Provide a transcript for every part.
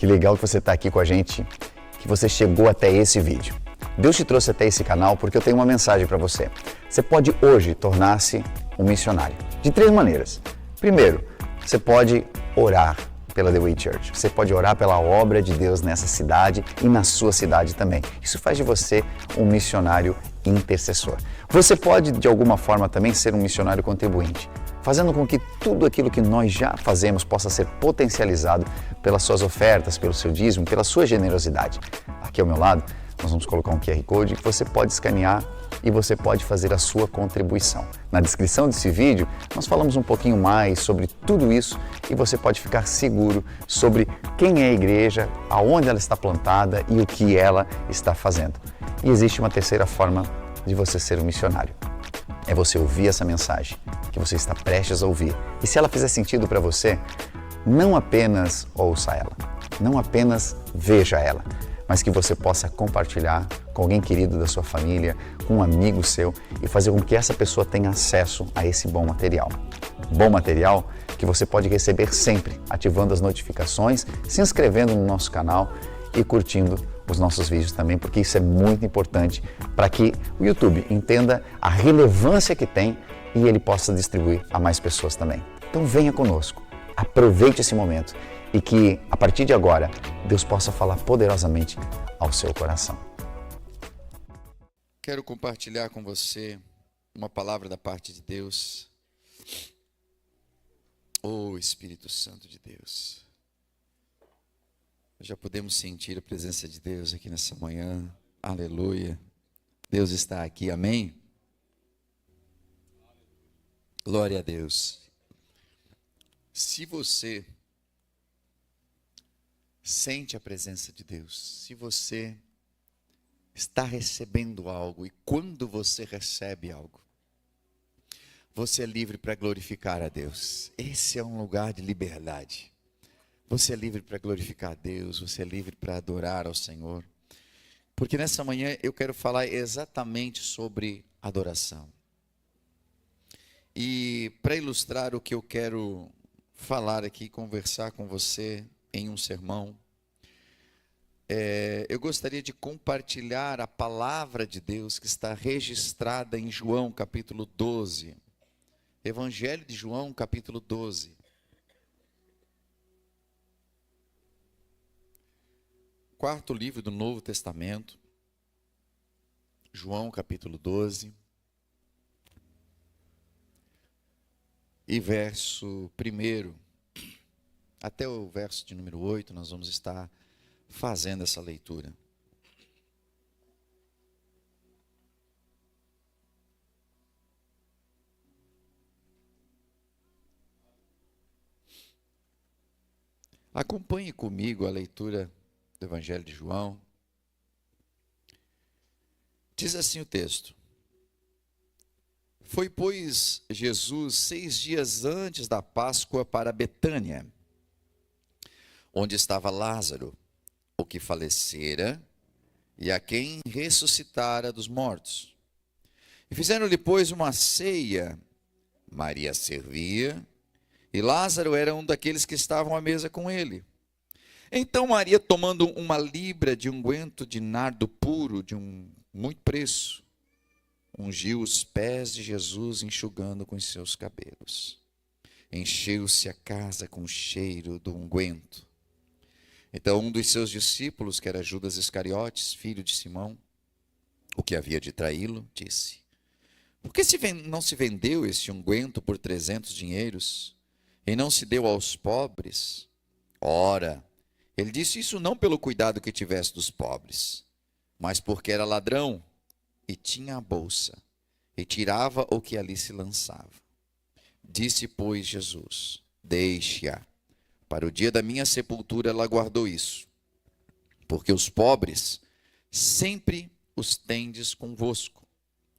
Que legal que você está aqui com a gente, que você chegou até esse vídeo. Deus te trouxe até esse canal porque eu tenho uma mensagem para você. Você pode hoje tornar-se um missionário de 3 maneiras. Primeiro, você pode orar pela The Way Church. Você pode orar pela obra de Deus nessa cidade e na sua cidade também. Isso faz de você um missionário intercessor. Você pode, de alguma forma, também ser um missionário contribuinte, fazendo com que tudo aquilo que nós já fazemos possa ser potencializado pelas suas ofertas, pelo seu dízimo, pela sua generosidade. Aqui ao meu lado, nós vamos colocar um QR Code que você pode escanear e você pode fazer a sua contribuição. Na descrição desse vídeo, nós falamos um pouquinho mais sobre tudo isso e você pode ficar seguro sobre quem é a igreja, aonde ela está plantada e o que ela está fazendo. E existe uma terceira forma de você ser um missionário. É você ouvir essa mensagem que você está prestes a ouvir. E se ela fizer sentido para você, não apenas ouça ela, não apenas veja ela, mas que você possa compartilhar com alguém querido da sua família, com um amigo seu e fazer com que essa pessoa tenha acesso a esse bom material. Bom material que você pode receber sempre, ativando as notificações, se inscrevendo no nosso canal e curtindo os nossos vídeos também, porque isso é muito importante para que o YouTube entenda a relevância que tem e ele possa distribuir a mais pessoas também. Então venha conosco, aproveite esse momento e que, a partir de agora, Deus possa falar poderosamente ao seu coração. Quero compartilhar com você uma palavra da parte de Deus. Oh, Espírito Santo de Deus. Já podemos sentir a presença de Deus aqui nessa manhã. Aleluia. Deus está aqui, amém? Glória a Deus. Se você sente a presença de Deus, se você está recebendo algo e quando você recebe algo, você é livre para glorificar a Deus. Esse é um lugar de liberdade. Você é livre para glorificar a Deus, você é livre para adorar ao Senhor. Porque nessa manhã eu quero falar exatamente sobre adoração. E para ilustrar o que eu quero falar aqui, conversar com você em um sermão, eu gostaria de compartilhar a palavra de Deus que está registrada em João capítulo 12. Evangelho de João capítulo 12. Quarto livro do Novo Testamento, João capítulo 12, e verso 1 até o verso de número 8, nós vamos estar fazendo essa leitura. Acompanhe comigo a leitura do Evangelho de João. Diz assim o texto: Foi, pois, Jesus 6 dias antes da Páscoa para Betânia, onde estava Lázaro, o que falecera e a quem ressuscitara dos mortos. E fizeram-lhe, pois, uma ceia. Maria servia e Lázaro era um daqueles que estavam à mesa com ele. Então Maria, tomando uma libra de unguento de nardo puro, de muito preço, ungiu os pés de Jesus, enxugando com os seus cabelos. Encheu-se a casa com o cheiro do unguento. Então um dos seus discípulos, que era Judas Iscariotes, filho de Simão, o que havia de traí-lo, disse: Por que não se vendeu esse unguento por 300 dinheiros e não se deu aos pobres? Ora, ele disse isso não pelo cuidado que tivesse dos pobres, mas porque era ladrão e tinha a bolsa e tirava o que ali se lançava. Disse, pois, Jesus: Deixe-a. Para o dia da minha sepultura ela guardou isso. Porque os pobres sempre os tendes convosco,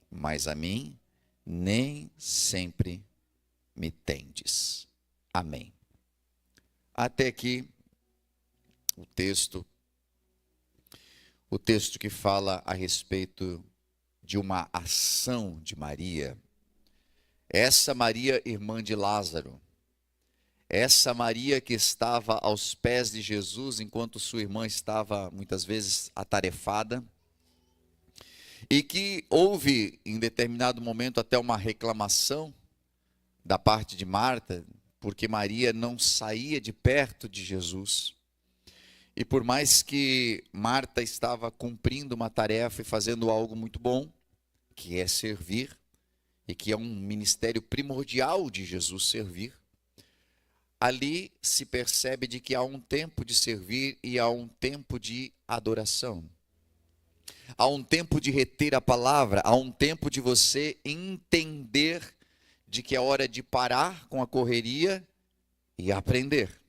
mas a mim nem sempre me tendes. Amém. Até aqui o texto que fala a respeito de uma ação de Maria. Essa Maria, irmã de Lázaro, essa Maria que estava aos pés de Jesus, enquanto sua irmã estava muitas vezes atarefada, e que houve em determinado momento até uma reclamação da parte de Marta, porque Maria não saía de perto de Jesus. E por mais que Marta estava cumprindo uma tarefa e fazendo algo muito bom, que é servir, e que é um ministério primordial de Jesus servir, ali se percebe de que há um tempo de servir e há um tempo de adoração. Há um tempo de reter a palavra, há um tempo de você entender de que é hora de parar com a correria e aprender.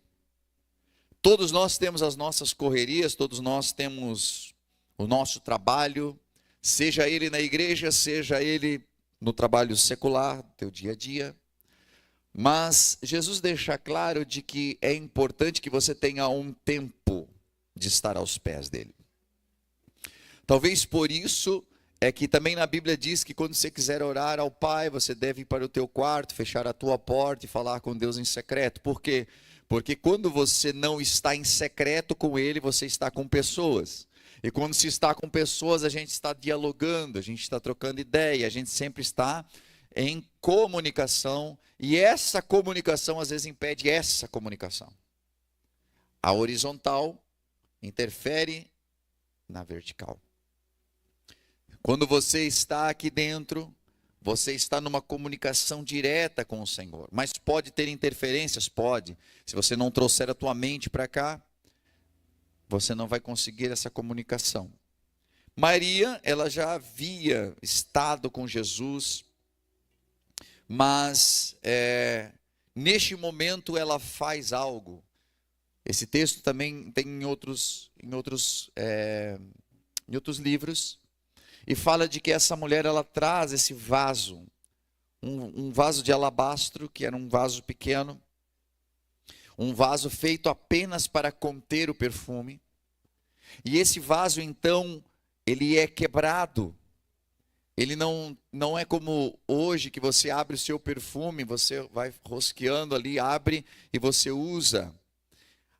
Todos nós temos as nossas correrias, todos nós temos o nosso trabalho, seja ele na igreja, seja ele no trabalho secular, teu dia a dia. Mas Jesus deixa claro de que é importante que você tenha um tempo de estar aos pés dele. Talvez por isso é que também na Bíblia diz que quando você quiser orar ao Pai, você deve ir para o teu quarto, fechar a tua porta e falar com Deus em secreto. Por quê? Porque quando você não está em secreto com Ele, você está com pessoas. E quando se está com pessoas, a gente está dialogando, a gente está trocando ideia, a gente sempre está em comunicação. E essa comunicação às vezes impede essa comunicação. A horizontal interfere na vertical. Quando você está aqui dentro, você está numa comunicação direta com o Senhor. Mas pode ter interferências? Pode. Se você não trouxer a tua mente para cá, você não vai conseguir essa comunicação. Maria, ela já havia estado com Jesus, mas neste momento ela faz algo. Esse texto também tem em outros livros. E fala de que essa mulher, ela traz esse vaso, um vaso de alabastro, que era um vaso pequeno, um vaso feito apenas para conter o perfume. E esse vaso, então, ele é quebrado. Ele não é como hoje, que você abre o seu perfume, você vai rosqueando ali, abre e você usa.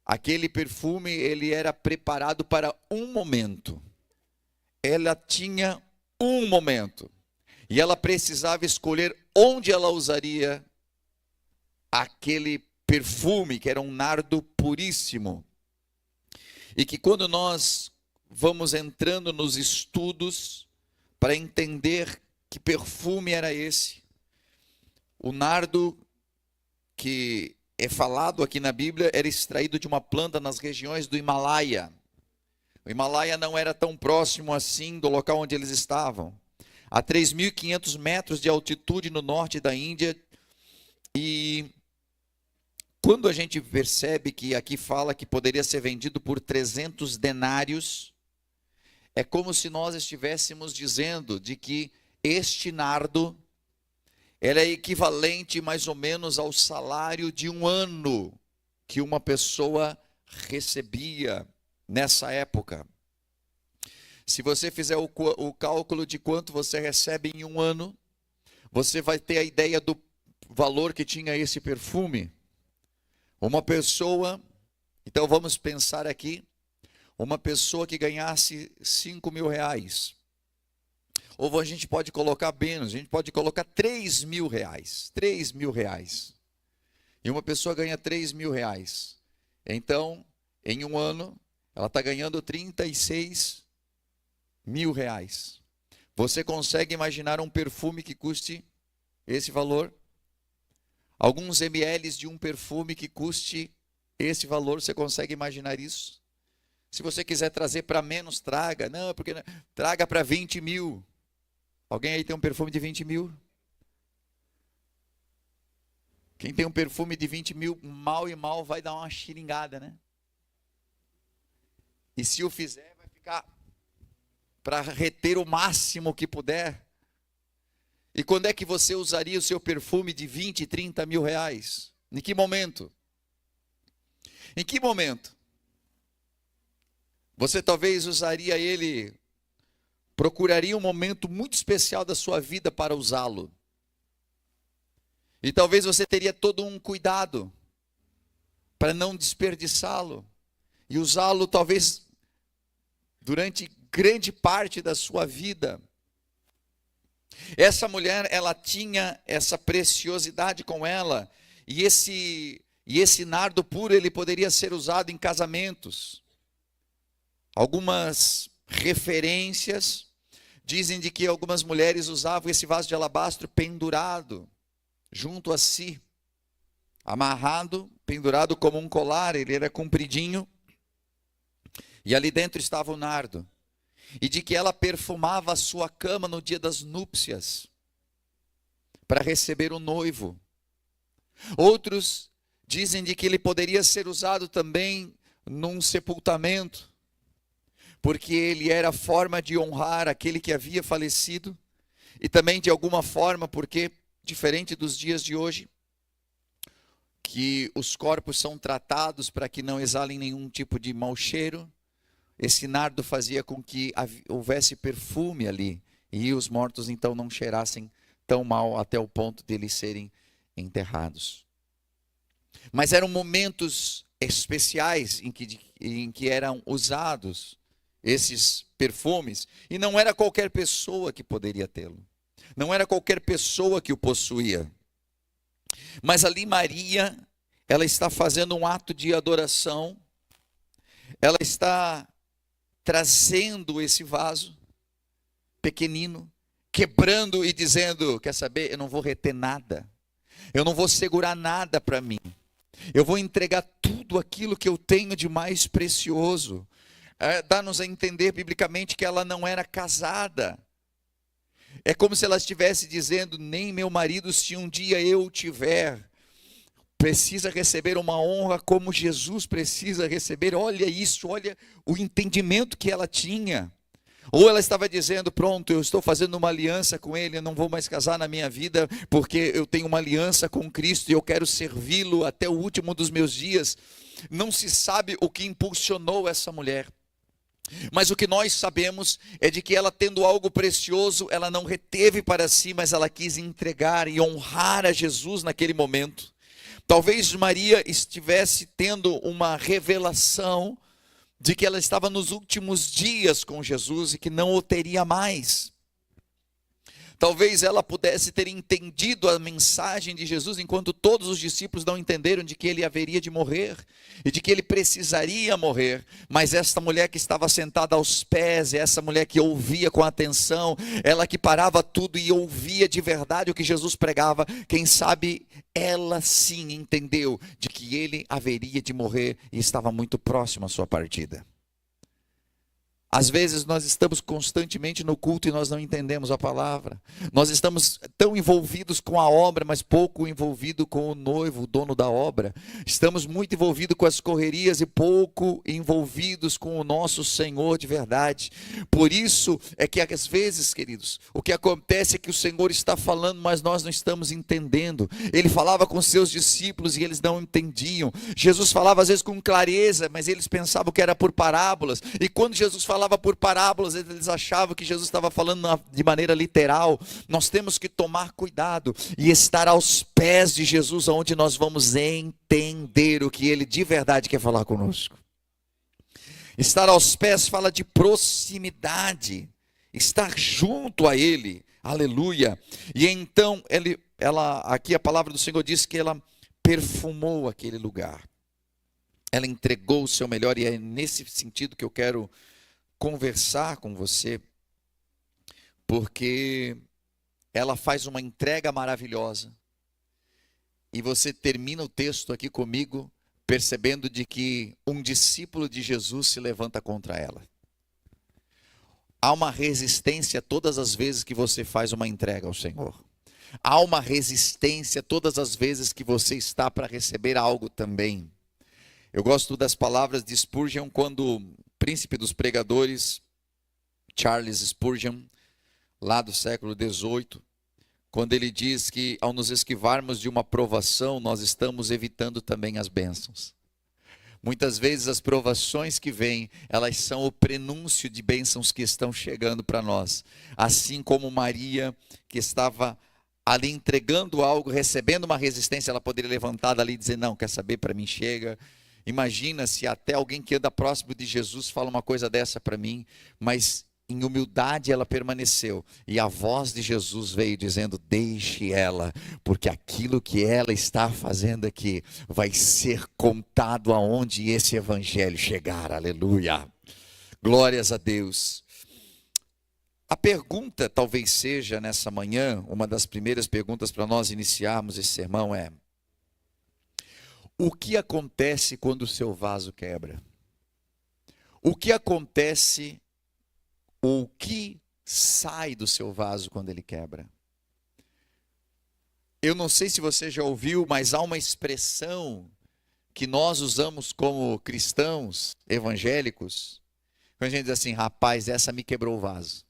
Aquele perfume, ele era preparado para um momento. Ela tinha um momento e ela precisava escolher onde ela usaria aquele perfume, que era um nardo puríssimo. E que quando nós vamos entrando nos estudos para entender que perfume era esse, o nardo que é falado aqui na Bíblia era extraído de uma planta nas regiões do Himalaia. O Himalaia não era tão próximo assim do local onde eles estavam. A 3.500 metros de altitude no norte da Índia. E quando a gente percebe que aqui fala que poderia ser vendido por 300 denários, é como se nós estivéssemos dizendo de que este nardo era equivalente mais ou menos ao salário de um ano que uma pessoa recebia nessa época. Se você fizer o cálculo de quanto você recebe em um ano, você vai ter a ideia do valor que tinha esse perfume. Uma pessoa, então vamos pensar aqui, uma pessoa que ganhasse 5 mil reais, ou a gente pode colocar menos, a gente pode colocar 3 mil reais, 3 mil reais, e uma pessoa ganha 3 mil reais, então em um ano ela está ganhando 36 mil reais. Você consegue imaginar um perfume que custe esse valor? Alguns ml de um perfume que custe esse valor, você consegue imaginar isso? Se você quiser trazer para menos, traga. Não, porque traga para 20 mil. Alguém aí tem um perfume de 20 mil? Quem tem um perfume de 20 mil, mal e mal vai dar uma xiringada, né? E se o fizer, vai ficar para reter o máximo que puder. E quando é que você usaria o seu perfume de 20, 30 mil reais? Em que momento? Em que momento? Você talvez usaria ele, procuraria um momento muito especial da sua vida para usá-lo. E talvez você teria todo um cuidado. para não desperdiçá-lo e usá-lo talvez durante grande parte da sua vida. Essa mulher, ela tinha essa preciosidade com ela, e esse nardo puro, ele poderia ser usado em casamentos. Algumas referências dizem de que algumas mulheres usavam esse vaso de alabastro pendurado junto a si, amarrado, pendurado como um colar. Ele era compridinho, e ali dentro estava o nardo. E de que ela perfumava a sua cama no dia das núpcias, para receber o noivo. Outros dizem de que ele poderia ser usado também num sepultamento, porque ele era a forma de honrar aquele que havia falecido, e também de alguma forma, porque, diferente dos dias de hoje, que os corpos são tratados para que não exalem nenhum tipo de mau cheiro, esse nardo fazia com que houvesse perfume ali, e os mortos então não cheirassem tão mal até o ponto de eles serem enterrados. Mas eram momentos especiais em que eram usados esses perfumes, e não era qualquer pessoa que poderia tê-lo, não era qualquer pessoa que o possuía. Mas ali Maria, ela está fazendo um ato de adoração, ela está trazendo esse vaso pequenino, quebrando e dizendo: quer saber, eu não vou reter nada, eu não vou segurar nada para mim, eu vou entregar tudo aquilo que eu tenho de mais precioso. Dá-nos a entender biblicamente que ela não era casada. É como se ela estivesse dizendo: nem meu marido, se um dia eu tiver, precisa receber uma honra como Jesus precisa receber. Olha isso, olha o entendimento que ela tinha. Ou ela estava dizendo: pronto, eu estou fazendo uma aliança com ele, eu não vou mais casar na minha vida, porque eu tenho uma aliança com Cristo e eu quero servi-lo até o último dos meus dias. Não se sabe o que impulsionou essa mulher. Mas o que nós sabemos é de que ela, tendo algo precioso, ela não reteve para si, mas ela quis entregar e honrar a Jesus naquele momento. Talvez Maria estivesse tendo uma revelação de que ela estava nos últimos dias com Jesus e que não o teria mais. Talvez ela pudesse ter entendido a mensagem de Jesus, enquanto todos os discípulos não entenderam de que ele haveria de morrer e de que ele precisaria morrer. Mas esta mulher que estava sentada aos pés, essa mulher que ouvia com atenção, ela que parava tudo e ouvia de verdade o que Jesus pregava, quem sabe ela sim entendeu de que ele haveria de morrer e estava muito próximo à sua partida. Às vezes nós estamos constantemente no culto e nós não entendemos a palavra. Nós estamos tão envolvidos com a obra, mas pouco envolvidos com o noivo, o dono da obra. Estamos muito envolvidos com as correrias e pouco envolvidos com o nosso Senhor de verdade. Por isso é que às vezes, queridos, o que acontece é que o Senhor está falando, mas nós não estamos entendendo. Ele falava com seus discípulos e eles não entendiam. Jesus falava às vezes com clareza, mas eles pensavam que era por parábolas. E quando Jesus falava por parábolas, eles achavam que Jesus estava falando de maneira literal. Nós temos que tomar cuidado e estar aos pés de Jesus, onde nós vamos entender o que ele de verdade quer falar conosco. Estar aos pés fala de proximidade, estar junto a ele, aleluia. E então aqui a palavra do Senhor diz que ela perfumou aquele lugar, ela entregou o seu melhor, e é nesse sentido que eu quero conversar com você, porque ela faz uma entrega maravilhosa, e você termina o texto aqui comigo percebendo de que um discípulo de Jesus se levanta contra ela. Há uma resistência todas as vezes que você faz uma entrega ao Senhor. Há uma resistência todas as vezes que você está para receber algo também. Eu gosto das palavras de Spurgeon, quando o príncipe dos pregadores, Charles Spurgeon, lá do século XVIII, quando ele diz que ao nos esquivarmos de uma provação, nós estamos evitando também as bênçãos. Muitas vezes as provações que vêm, elas são o prenúncio de bênçãos que estão chegando para nós. Assim como Maria, que estava ali entregando algo, recebendo uma resistência, ela poderia levantar dali e dizer, não, quer saber, para mim chega. Imagina se até alguém que anda próximo de Jesus fala uma coisa dessa para mim, mas em humildade ela permaneceu. E a voz de Jesus veio dizendo, deixe ela, porque aquilo que ela está fazendo aqui vai ser contado aonde esse evangelho chegar. Aleluia. Glórias a Deus. A pergunta talvez seja nessa manhã, uma das primeiras perguntas para nós iniciarmos esse sermão é: o que acontece quando o seu vaso quebra? O que acontece, ou o que sai do seu vaso quando ele quebra? Eu não sei se você já ouviu, mas há uma expressão que nós usamos como cristãos evangélicos, quando a gente diz assim, rapaz, essa me quebrou o vaso.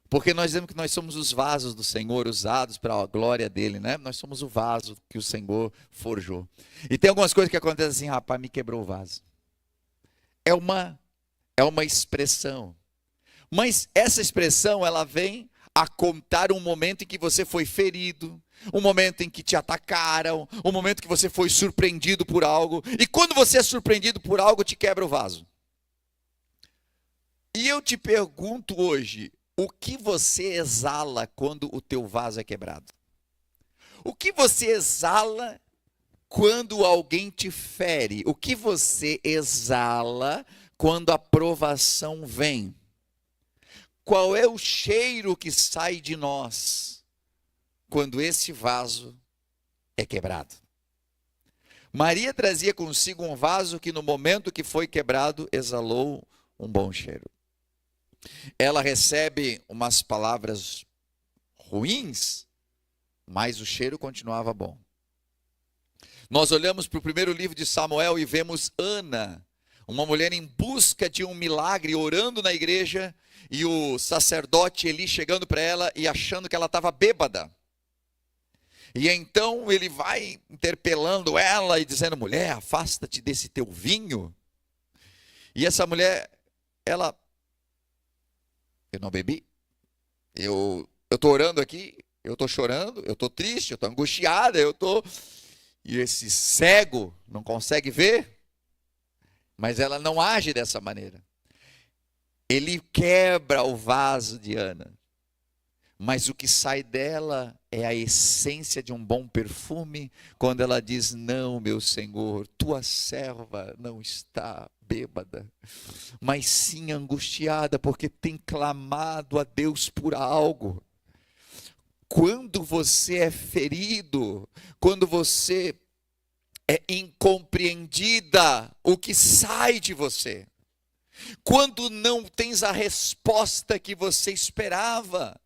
Porque nós dizemos que nós somos os vasos do Senhor, usados para a glória dele, né? Nós somos o vaso que o Senhor forjou. E tem algumas coisas que acontecem assim, rapaz, me quebrou o vaso. É uma expressão. Mas essa expressão, ela vem a contar um momento em que você foi ferido, um momento em que te atacaram, um momento que você foi surpreendido por algo. E quando você é surpreendido por algo, te quebra o vaso. E eu te pergunto hoje, o que você exala quando o teu vaso é quebrado? O que você exala quando alguém te fere? O que você exala quando a provação vem? Qual é o cheiro que sai de nós quando esse vaso é quebrado? Maria trazia consigo um vaso que no momento que foi quebrado exalou um bom cheiro. Ela recebe umas palavras ruins, mas o cheiro continuava bom. Nós olhamos para o primeiro livro de Samuel e vemos Ana, uma mulher em busca de um milagre, orando na igreja, e o sacerdote Eli chegando para ela e achando que ela estava bêbada. E então ele vai interpelando ela e dizendo, mulher, afasta-te desse teu vinho. E essa mulher, eu não bebi, eu estou orando aqui, eu estou chorando, eu estou triste, eu estou angustiada, E esse cego não consegue ver, mas ela não age dessa maneira. Ele quebra o vaso de Ana, mas o que sai dela é a essência de um bom perfume, quando ela diz, não, meu Senhor, tua serva não está bêbada, mas sim angustiada, porque tem clamado a Deus por algo. Quando você é ferido, quando você é incompreendida, o que sai de você? Quando não tens a resposta que você esperava,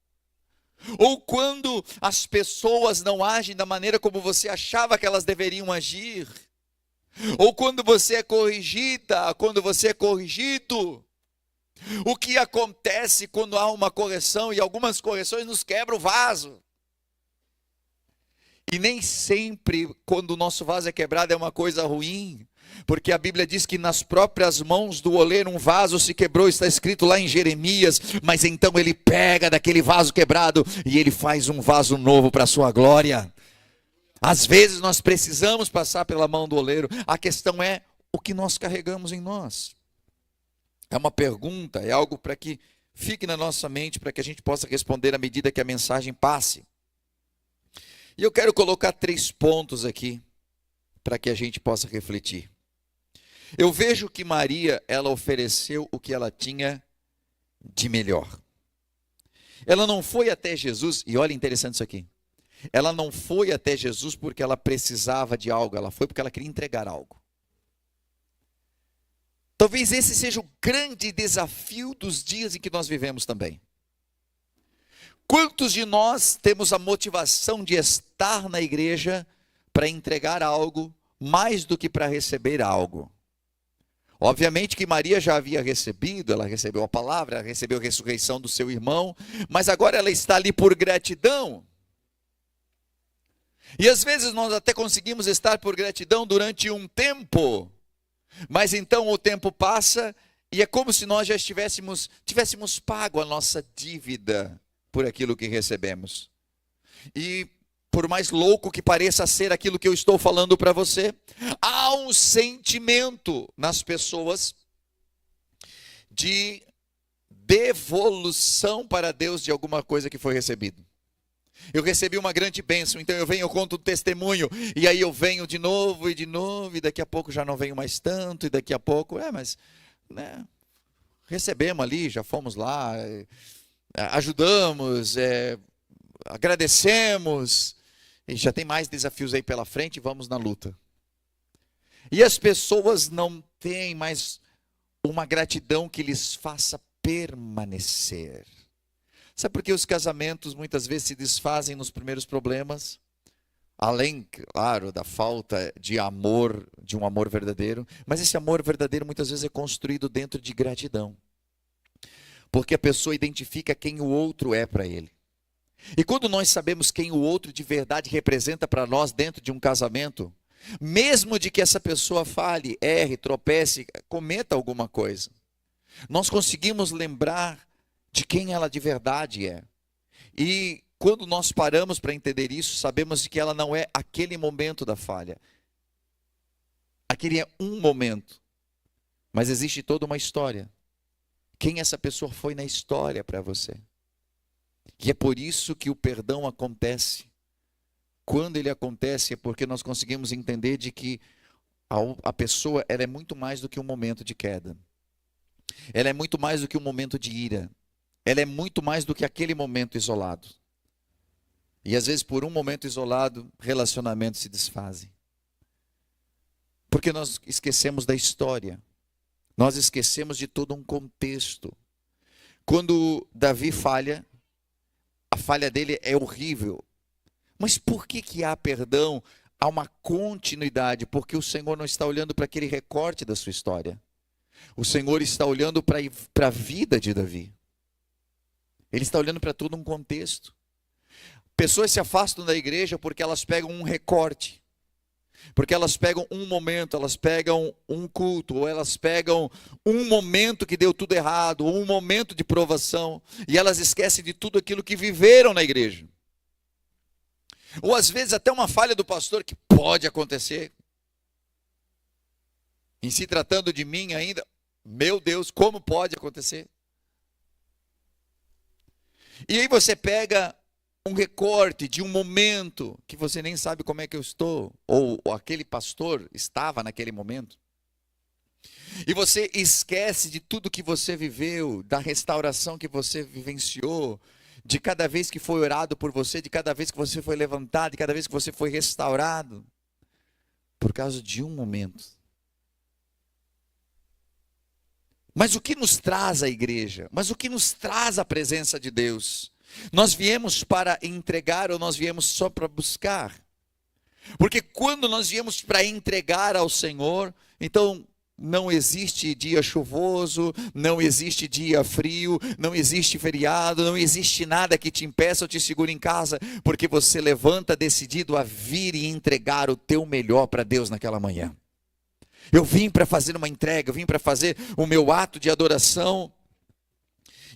ou quando as pessoas não agem da maneira como você achava que elas deveriam agir, ou quando você é corrigida, quando você é corrigido. O que acontece quando há uma correção, e algumas correções nos quebram o vaso. E nem sempre quando o nosso vaso é quebrado é uma coisa ruim, porque a Bíblia diz que nas próprias mãos do oleiro um vaso se quebrou, está escrito lá em Jeremias, mas então ele pega daquele vaso quebrado e ele faz um vaso novo para a sua glória. Às vezes nós precisamos passar pela mão do oleiro, a questão é o que nós carregamos em nós. É uma pergunta, é algo para que fique na nossa mente, para que a gente possa responder à medida que a mensagem passe. E eu quero colocar 3 pontos aqui, para que a gente possa refletir. Eu vejo que Maria, ela ofereceu o que ela tinha de melhor. Ela não foi até Jesus, e olha interessante isso aqui. Ela não foi até Jesus porque ela precisava de algo, ela foi porque ela queria entregar algo. Talvez esse seja o grande desafio dos dias em que nós vivemos também. Quantos de nós temos a motivação de estar na igreja para entregar algo mais do que para receber algo? Obviamente que Maria já havia recebido, ela recebeu a palavra, ela recebeu a ressurreição do seu irmão, mas agora ela está ali por gratidão. E às vezes nós até conseguimos estar por gratidão durante um tempo, mas então o tempo passa e é como se nós já tivéssemos pago a nossa dívida por aquilo que recebemos. E por mais louco que pareça ser aquilo que eu estou falando para você, há um sentimento nas pessoas de devolução para Deus de alguma coisa que foi recebido. Eu recebi uma grande bênção, então eu venho, eu conto um testemunho, e aí eu venho de novo, e daqui a pouco já não venho mais tanto, e daqui a pouco, mas né, recebemos ali, já fomos lá, ajudamos, agradecemos, e já tem mais desafios aí pela frente, vamos na luta. E as pessoas não têm mais uma gratidão que lhes faça permanecer. Sabe por que os casamentos muitas vezes se desfazem nos primeiros problemas? Além, claro, da falta de amor, de um amor verdadeiro. Mas esse amor verdadeiro muitas vezes é construído dentro de gratidão. Porque a pessoa identifica quem o outro é para ele. E quando nós sabemos quem o outro de verdade representa para nós dentro de um casamento, mesmo de que essa pessoa fale, erre, tropece, cometa alguma coisa, nós conseguimos lembrar de quem ela de verdade é. E quando nós paramos para entender isso, sabemos que ela não é aquele momento da falha. Aquele é um momento. Mas existe toda uma história. Quem essa pessoa foi na história para você. E é por isso que o perdão acontece. Quando ele acontece é porque nós conseguimos entender de que a pessoa ela é muito mais do que um momento de queda. Ela é muito mais do que um momento de ira. Ela é muito mais do que aquele momento isolado. E às vezes por um momento isolado, relacionamentos se desfazem. Porque nós esquecemos da história. Nós esquecemos de todo um contexto. Quando Davi falha, a falha dele é horrível. Mas por que há perdão? Há uma continuidade, porque o Senhor não está olhando para aquele recorte da sua história. O Senhor está olhando para a vida de Davi. Ele está olhando para todo um contexto. Pessoas se afastam da igreja porque elas pegam um recorte. Porque elas pegam um momento, elas pegam um culto, ou elas pegam um momento que deu tudo errado, ou um momento de provação, e elas esquecem de tudo aquilo que viveram na igreja. Ou às vezes até uma falha do pastor que pode acontecer. Em se tratando de mim ainda, meu Deus, como pode acontecer? E aí você pega um recorte de um momento que você nem sabe como é que eu estou, ou aquele pastor estava naquele momento. E você esquece de tudo que você viveu, da restauração que você vivenciou, de cada vez que foi orado por você, de cada vez que você foi levantado, de cada vez que você foi restaurado, por causa de um momento. Mas o que nos traz a igreja? Mas o que nos traz a presença de Deus? Nós viemos para entregar ou nós viemos só para buscar? Porque quando nós viemos para entregar ao Senhor, então não existe dia chuvoso, não existe dia frio, não existe feriado, não existe nada que te impeça ou te segure em casa, porque você levanta decidido a vir e entregar o teu melhor para Deus naquela manhã. Eu vim para fazer uma entrega, eu vim para fazer o meu ato de adoração.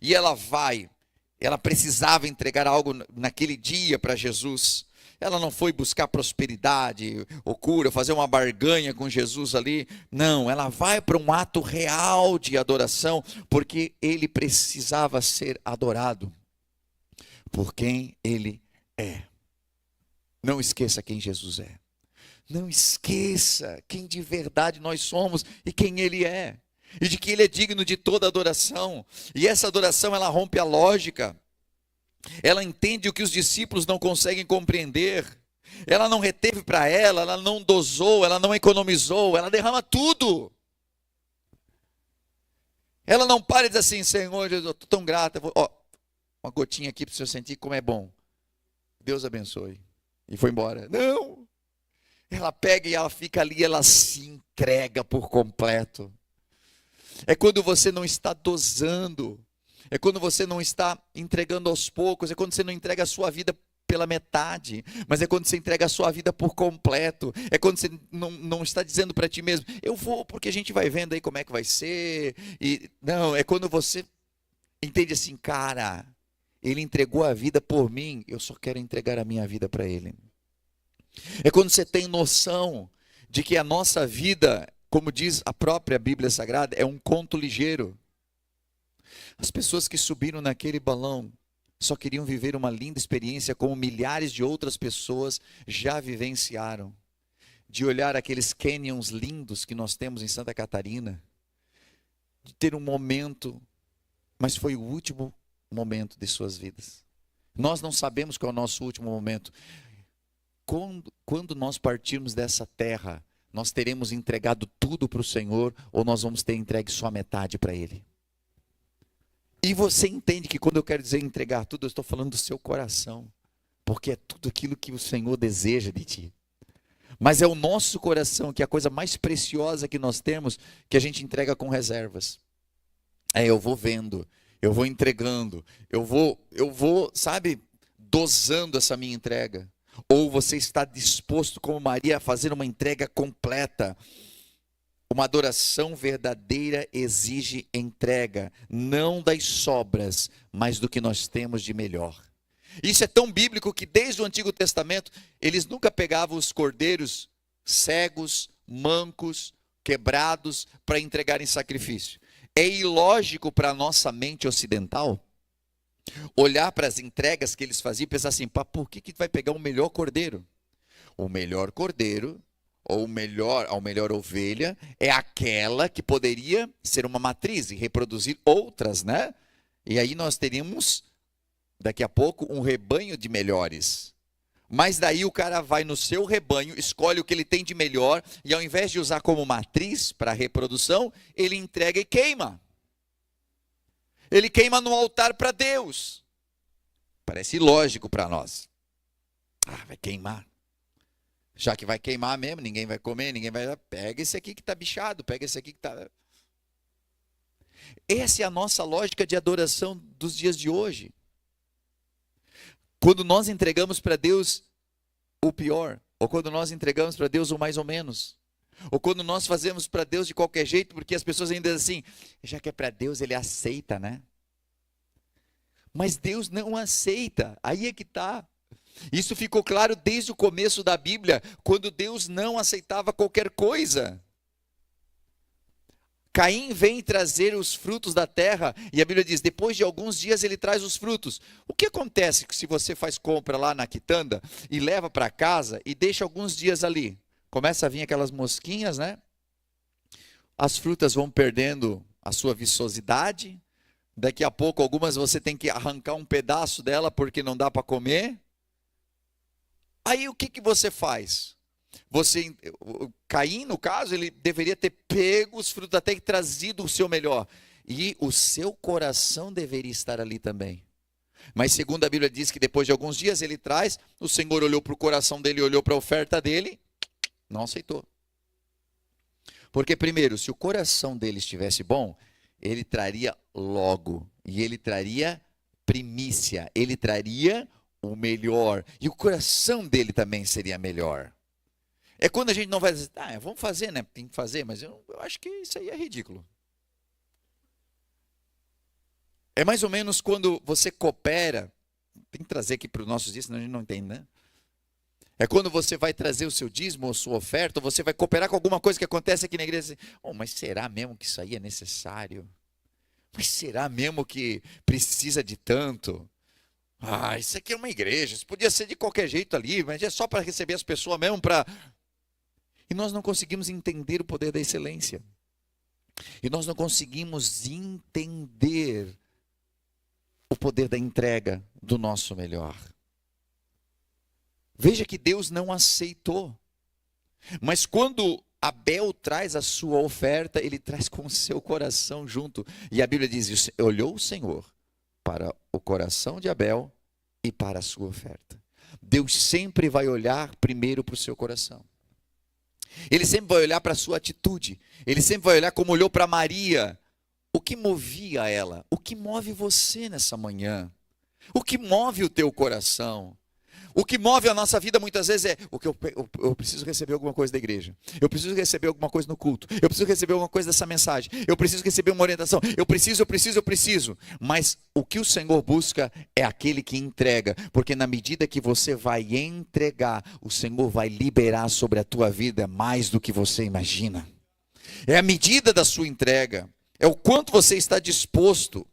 E ela precisava entregar algo naquele dia para Jesus. Ela não foi buscar prosperidade ou cura, fazer uma barganha com Jesus ali. Não, ela vai para um ato real de adoração, porque ele precisava ser adorado por quem ele é. Não esqueça quem Jesus é. Não esqueça quem de verdade nós somos e quem ele é. E de que ele é digno de toda adoração. E essa adoração ela rompe a lógica. Ela entende o que os discípulos não conseguem compreender. Ela não reteve para ela não dosou, ela não economizou, ela derrama tudo. Ela não para e diz assim: Senhor, eu estou tão grata. Uma gotinha aqui para o senhor sentir como é bom. Deus abençoe. E foi embora. Não. Ela pega e ela fica ali, ela se entrega por completo. É quando você não está dosando. É quando você não está entregando aos poucos. É quando você não entrega a sua vida pela metade. Mas é quando você entrega a sua vida por completo. É quando você não está dizendo para ti mesmo: eu vou porque a gente vai vendo aí como é que vai ser. Não, é quando você entende assim: cara, Ele entregou a vida por mim, eu só quero entregar a minha vida para Ele. É quando você tem noção de que a nossa vida, como diz a própria Bíblia Sagrada, é um conto ligeiro. As pessoas que subiram naquele balão só queriam viver uma linda experiência como milhares de outras pessoas já vivenciaram. De olhar aqueles canyons lindos que nós temos em Santa Catarina, de ter um momento, mas foi o último momento de suas vidas. Nós não sabemos qual é o nosso último momento. Quando nós partirmos dessa terra, nós teremos entregado tudo para o Senhor ou nós vamos ter entregue só a metade para Ele? E você entende que quando eu quero dizer entregar tudo, eu estou falando do seu coração, porque é tudo aquilo que o Senhor deseja de ti. Mas é o nosso coração, que é a coisa mais preciosa que nós temos, que a gente entrega com reservas. Eu vou vendo, eu vou entregando, eu vou, sabe, dosando essa minha entrega. Ou você está disposto, como Maria, a fazer uma entrega completa. Uma adoração verdadeira exige entrega, não das sobras, mas do que nós temos de melhor. Isso é tão bíblico que desde o Antigo Testamento, eles nunca pegavam os cordeiros cegos, mancos, quebrados, para entregar em sacrifício. É ilógico para a nossa mente ocidental olhar para as entregas que eles faziam e pensar assim, por que vai pegar o melhor cordeiro? O melhor cordeiro, ou a melhor ovelha, é aquela que poderia ser uma matriz e reproduzir outras, né? E aí nós teríamos, daqui a pouco, um rebanho de melhores. Mas daí o cara vai no seu rebanho, escolhe o que ele tem de melhor, e ao invés de usar como matriz para a reprodução, ele entrega e queima. Ele queima no altar para Deus. Parece ilógico para nós. Vai queimar. Já que vai queimar mesmo, ninguém vai comer, ninguém vai... Pega esse aqui que está bichado, pega esse aqui que está... Essa é a nossa lógica de adoração dos dias de hoje. Quando nós entregamos para Deus o pior, ou quando nós entregamos para Deus o mais ou menos, ou quando nós fazemos para Deus de qualquer jeito, porque as pessoas ainda dizem assim, já que é para Deus, Ele aceita, né? Mas Deus não aceita, aí é que está. Isso ficou claro desde o começo da Bíblia, quando Deus não aceitava qualquer coisa. Caim vem trazer os frutos da terra, e a Bíblia diz, depois de alguns dias ele traz os frutos. O que acontece se você faz compra lá na quitanda, e leva para casa, e deixa alguns dias ali? Começa a vir aquelas mosquinhas, né? As frutas vão perdendo a sua viçosidade, daqui a pouco algumas você tem que arrancar um pedaço dela, porque não dá para comer. Aí o que você faz? Caim, no caso, ele deveria ter pego os frutos até que trazido o seu melhor. E o seu coração deveria estar ali também. Mas segundo a Bíblia diz que depois de alguns dias ele traz, o Senhor olhou para o coração dele, olhou para a oferta dele, não aceitou. Porque primeiro, se o coração dele estivesse bom, ele traria logo. E ele traria primícia, ele traria o melhor. E o coração dele também seria melhor. É quando a gente não vai dizer, vamos fazer, né? Tem que fazer, mas eu acho que isso aí é ridículo. É mais ou menos quando você coopera, tem que trazer aqui para os nossos dias, senão a gente não entende, né? É quando você vai trazer o seu dízimo ou sua oferta, ou você vai cooperar com alguma coisa que acontece aqui na igreja, assim, mas será mesmo que isso aí é necessário? Mas será mesmo que precisa de tanto? Isso aqui é uma igreja, isso podia ser de qualquer jeito ali, mas é só para receber as pessoas mesmo, para... E nós não conseguimos entender o poder da excelência. E nós não conseguimos entender o poder da entrega do nosso melhor. Veja que Deus não aceitou. Mas quando Abel traz a sua oferta, ele traz com o seu coração junto. E a Bíblia diz, olhou o Senhor para o coração de Abel e para a sua oferta. Deus sempre vai olhar primeiro para o seu coração. Ele sempre vai olhar para a sua atitude. Ele sempre vai olhar como olhou para Maria. O que movia ela? O que move você nessa manhã? O que move o teu coração? O que move a nossa vida muitas vezes é o que eu preciso receber alguma coisa da igreja. Eu preciso receber alguma coisa no culto. Eu preciso receber alguma coisa dessa mensagem. Eu preciso receber uma orientação. Eu preciso. Mas o que o Senhor busca é aquele que entrega. Porque na medida que você vai entregar, o Senhor vai liberar sobre a tua vida mais do que você imagina. É a medida da sua entrega. É o quanto você está disposto.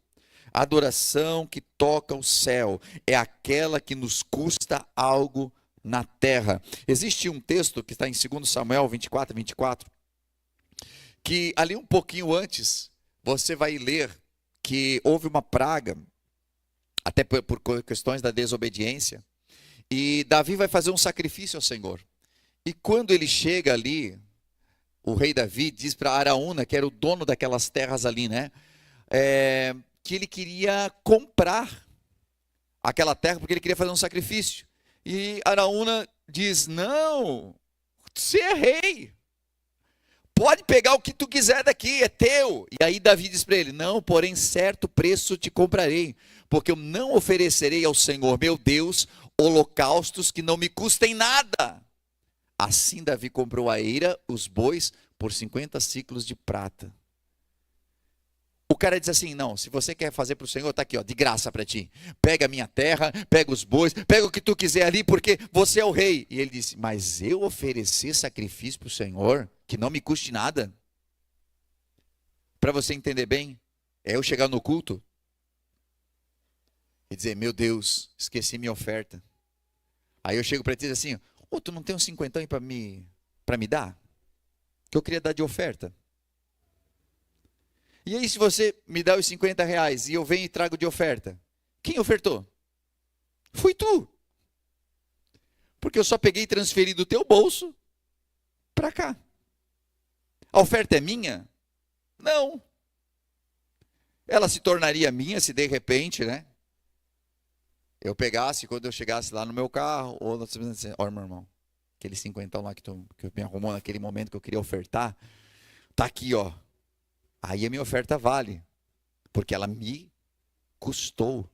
A adoração que toca o céu é aquela que nos custa algo na terra. Existe um texto que está em 2 Samuel 24, que ali um pouquinho antes, você vai ler que houve uma praga, até por questões da desobediência, e Davi vai fazer um sacrifício ao Senhor. E quando ele chega ali, o rei Davi diz para Araúna, que era o dono daquelas terras ali, né? Que ele queria comprar aquela terra porque ele queria fazer um sacrifício. E Araúna diz: não, você é rei, pode pegar o que tu quiser daqui, é teu. E aí Davi diz para ele: não, porém certo preço te comprarei, porque eu não oferecerei ao Senhor meu Deus holocaustos que não me custem nada. Assim Davi comprou a eira, os bois, por 50 siclos de prata. O cara diz assim: não, se você quer fazer para o Senhor, está aqui, ó, de graça para ti. Pega a minha terra, pega os bois, pega o que tu quiser ali, porque você é o rei. E ele disse: mas eu oferecer sacrifício para o Senhor, que não me custe nada? Para você entender bem, é eu chegar no culto e dizer: meu Deus, esqueci minha oferta. Aí eu chego para ti e diz assim: tu não tem uns 50 aí para me dar? Que eu queria dar de oferta. E aí se você me dá os 50 reais e eu venho e trago de oferta, quem ofertou? Fui tu. Porque eu só peguei e transferi do teu bolso para cá. A oferta é minha? Não. Ela se tornaria minha se de repente, né? Eu pegasse, quando eu chegasse lá no meu carro, ou nós assim: ó, meu irmão, aquele 50 lá que me arrumou naquele momento que eu queria ofertar, tá aqui, ó. Aí a minha oferta vale, porque ela me custou.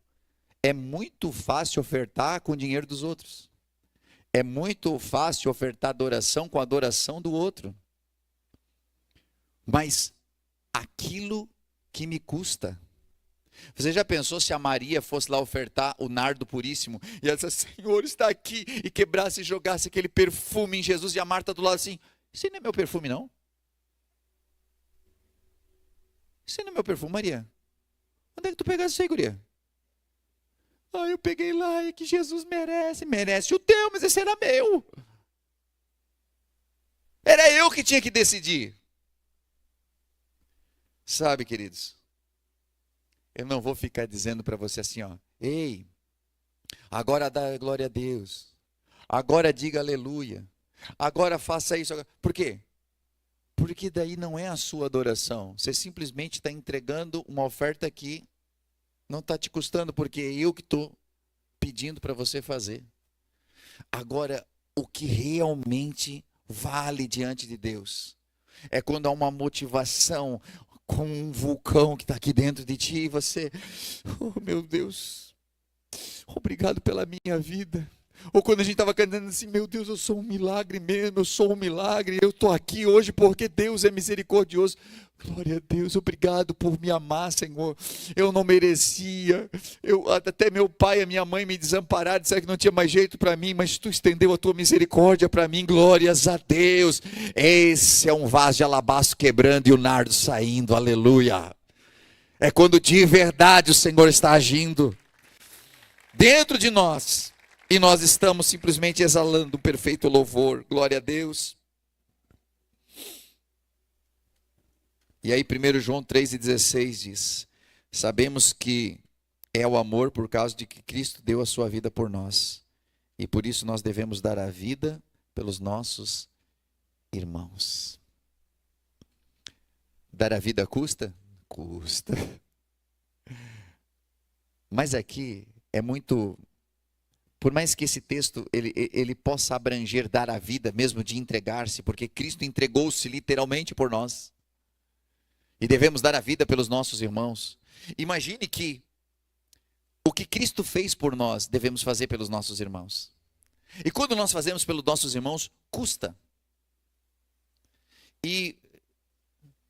É muito fácil ofertar com o dinheiro dos outros. É muito fácil ofertar adoração com a adoração do outro. Mas aquilo que me custa. Você já pensou se a Maria fosse lá ofertar o nardo puríssimo e ela disse: Senhor, está aqui, e quebrasse e jogasse aquele perfume em Jesus, e a Marta do lado assim: isso não é meu perfume não? Isso não é meu perfume, Maria. Onde é que tu pegaste isso aí, guria? Eu peguei lá, e que Jesus merece o teu, mas esse era meu. Era eu que tinha que decidir. Sabe, queridos, eu não vou ficar dizendo para você assim, ó: ei, agora dá glória a Deus, agora diga aleluia, agora faça isso. Por quê? Porque daí não é a sua adoração. Você simplesmente está entregando uma oferta que não está te custando, porque é eu que estou pedindo para você fazer. Agora, o que realmente vale diante de Deus é quando há uma motivação com um vulcão que está aqui dentro de ti e você: oh meu Deus, obrigado pela minha vida. Ou quando a gente estava cantando assim: meu Deus, eu sou um milagre mesmo, eu sou um milagre, eu estou aqui hoje porque Deus é misericordioso. Glória a Deus, obrigado por me amar, Senhor. Eu não merecia, até meu pai e a minha mãe me desampararam, disseram que não tinha mais jeito para mim, mas tu estendeu a tua misericórdia para mim, glórias a Deus. Esse é um vaso de alabastro quebrando e o nardo saindo, aleluia. É quando de verdade o Senhor está agindo dentro de nós. E nós estamos simplesmente exalando um perfeito louvor. Glória a Deus. E aí 1 João 3,16 diz: sabemos que é o amor por causa de que Cristo deu a sua vida por nós. E por isso nós devemos dar a vida pelos nossos irmãos. Dar a vida custa? Custa. Mas aqui é muito... Por mais que esse texto ele possa abranger dar a vida mesmo de entregar-se, porque Cristo entregou-se literalmente por nós. E devemos dar a vida pelos nossos irmãos. Imagine que o que Cristo fez por nós, devemos fazer pelos nossos irmãos. E quando nós fazemos pelos nossos irmãos, custa. E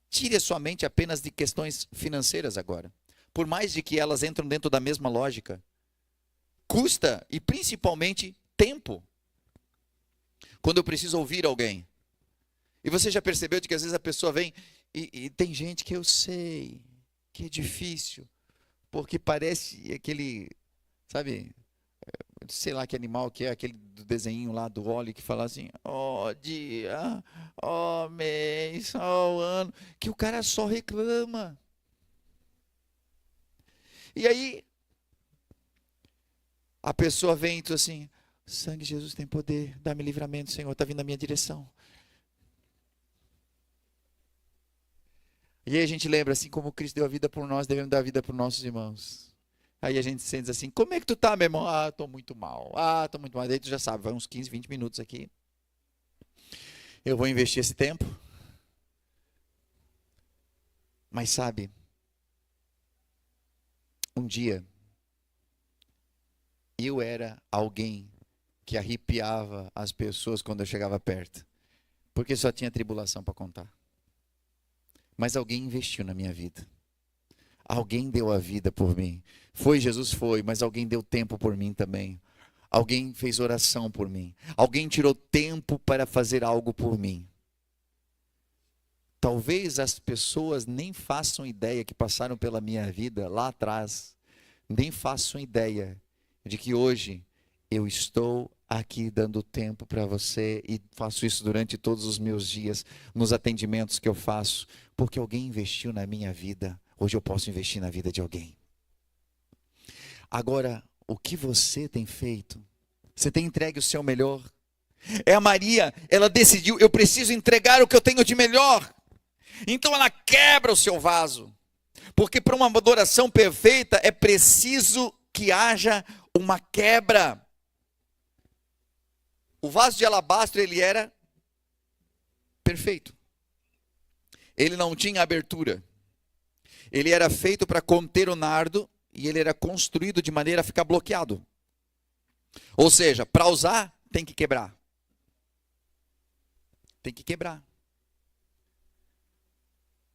tire a sua mente apenas de questões financeiras agora. Por mais de que elas entram dentro da mesma lógica, custa, e principalmente tempo. Quando eu preciso ouvir alguém. E você já percebeu de que às vezes a pessoa vem e tem gente que eu sei que é difícil, porque parece aquele, sabe, sei lá que animal que é, aquele do desenho lá do óleo que fala assim, ó dia, ó mês, ó ano, que o cara só reclama. E aí, a pessoa vem e diz assim, sangue de Jesus tem poder, dá-me livramento, Senhor, está vindo na minha direção. E aí a gente lembra, assim como Cristo deu a vida por nós, devemos dar a vida para os nossos irmãos. Aí a gente sente assim, como é que tu tá, meu irmão? Ah, estou muito mal. Ah, estou muito mal. Daí tu já sabe, vai uns 15, 20 minutos aqui. Eu vou investir esse tempo. Mas sabe, um dia, eu era alguém que arrepiava as pessoas quando eu chegava perto. Porque só tinha tribulação para contar. Mas alguém investiu na minha vida. Alguém deu a vida por mim. Foi Jesus, foi, mas alguém deu tempo por mim também. Alguém fez oração por mim. Alguém tirou tempo para fazer algo por mim. Talvez as pessoas nem façam ideia que passaram pela minha vida lá atrás. Nem façam ideia de que hoje eu estou aqui dando tempo para você e faço isso durante todos os meus dias, nos atendimentos que eu faço, porque alguém investiu na minha vida. Hoje eu posso investir na vida de alguém. Agora, o que você tem feito? Você tem entregue o seu melhor? É a Maria, ela decidiu, eu preciso entregar o que eu tenho de melhor. Então ela quebra o seu vaso. Porque para uma adoração perfeita é preciso que haja uma quebra. O vaso de alabastro, ele era perfeito. Ele não tinha abertura. Ele era feito para conter o nardo e ele era construído de maneira a ficar bloqueado. Ou seja, para usar, tem que quebrar. Tem que quebrar.